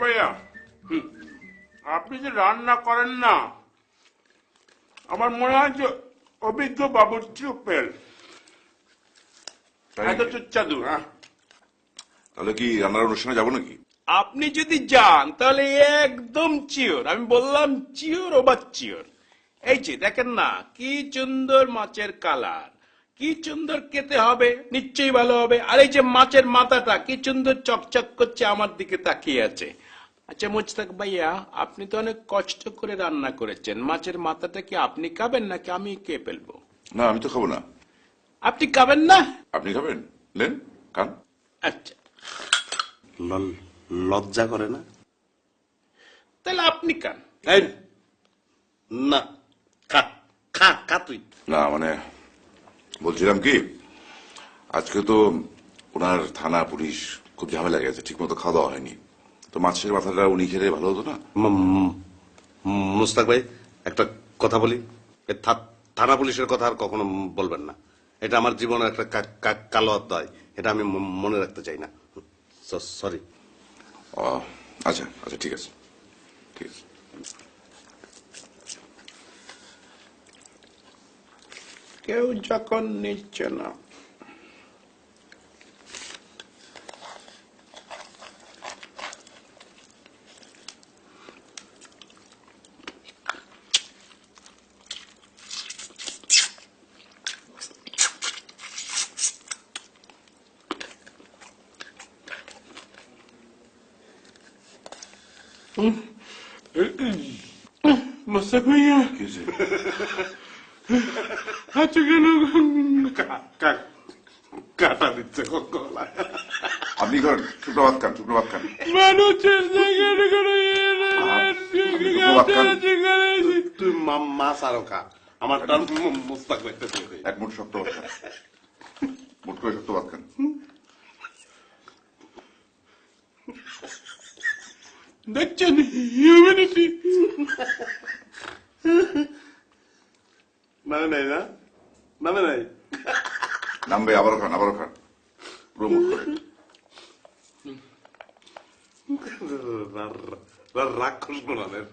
ভাইয়া, আপনি যে রান্না করেন না, আমার মনে হয় যে অভিজ্ঞ বাবুর্চিও ফেল। এত সুস্বাদু। তাহলে কি রান্নার অনুষ্ঠানে যাবো নাকি? আপনি যদি যান তাহলে একদম চিওর, আমি বললাম চিওর ওভার চিওর। এই যে দেখেন না কি সুন্দর মাছের কালার, কি সুন্দর খেতে হবে, নিশ্চয়ই ভালো হবে। আর এই যে মাছের মাথাটা কি সুন্দর চকচক করছে, আমার দিকে তাকিয়ে আছে। আচ্ছা মুস্তাক ভাইয়া, আপনি তো অনেক কষ্ট করে রান্না করেছেন, মাছের মাথাটা কি আপনি খাবেন নাকি আমি খেয়ে ফেলবো? না, আমি তো খাবো না। আপনি খাবেন না? আপনি খাবেন? নেন, খান। আচ্ছা, লজ্জা করে না? তাহলে আপনি খান। এই, না, খা খা খা তুই। না মানে বলছিলাম কি, আজকে তো ওনার থানা পুলিশ খুব ঝামেলা গেছে, ঠিক মতো খাওয়া দাওয়া হয়নি। তো মাছের মাথাটা উনি খেলে ভালো হতো না? মুস্তাক ভাই, একটা কথা বলি, থানা পুলিশের কথা আর কখনো বলবেন না। এটা আমার জীবনের একটা কালো অধ্যায়, এটা আমি মনে রাখতে চাই না। সরি। আচ্ছা আচ্ছা, ঠিক আছে ঠিক আছে। কেউ যখন নিচ্ছে না, মুস্তাক ভাইয়া কি হয়েছে? আচ্ছা কেন কাটা দিচ্ছে গলায়। আপনি করেন, সুপ্রভাত খান, সুপ্রভাত খান। মানুষের তুই মাছ আরো খা, আমার টান মুস্তাক ভাই। এক মুঠ শক্ত ভাত খান, মুঠ করে শক্ত ভাত খান। দেখছেন হিউম্যানিটি নামে নাই, না নামে নাই। নামবে, আবারও খান, আবারও খান, পুরো মুঠ করে। রাক্ষস গোলানের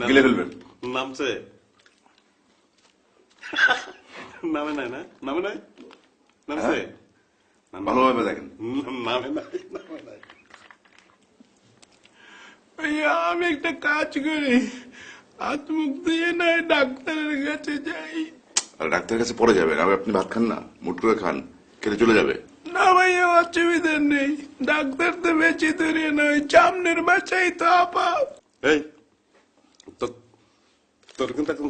গিলে ফেলবেন। নামছে, নামে নাই, না নামে নাই, নামছে। ভালোভাবে দেখেন। নামে নাই, নামে নাই। ভাইয়া, আমি একটা কাজ করি, হাত মুখ দিয়ে নয় ডাক্তারের কাছে যাই। আর ডাক্তারের কাছে পরে যাবেন, আবার আপনি ভাত খান না, মুঠ করে খান, খেলে চলে যাবে। না ভাইয়া, অসুবিধা নেই, ডাক্তার তো বেশি দূরে নয়, সামনের বাসাই তো আপা। এই তোর কিন্তু এখন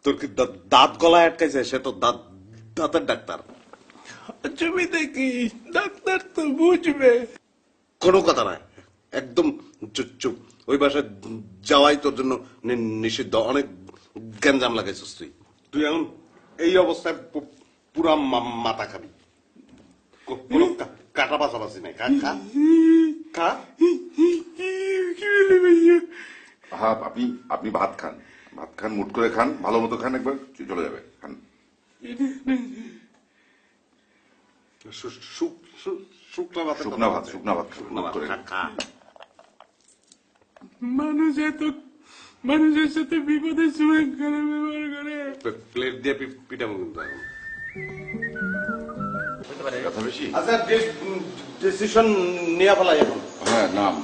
তোর কি দাঁত গলায় আটকাইছে? সে তো দাঁতের ডাক্তার। অসুবিধা কি, ডাক্তার তো বুঝবে। কোনো কথা নাই, একদম চুপ। ওই বাসায় যাওয়াই তোর জন্য নিষিদ্ধ। অনেক গ্যাঞ্জাম লাগাইছিস তুই এখন এই অবস্থায় পুরা মাথা খাবি। কোনো কাটা পাশাপাশি নাই। খা খা খা। হ্যাঁ, আপনি ভাত খান, ভাত খান, মুঠ করে খান, ভালো মতো খান, একবার চলে যাবে। খান। শুকনা ভাত, শুকনা ভাত, শুকনা ভাত মুঠ করে। খা। মানুষের সাথে বিপদের সময় খারাপ ব্যবহার করে। প্লেট দিয়ে পিটাবো কিন্তু। কথা বেশি। আচ্ছা, ডিসিশন নিয়ে ফেলাই এখন। হ্যাঁ, নাম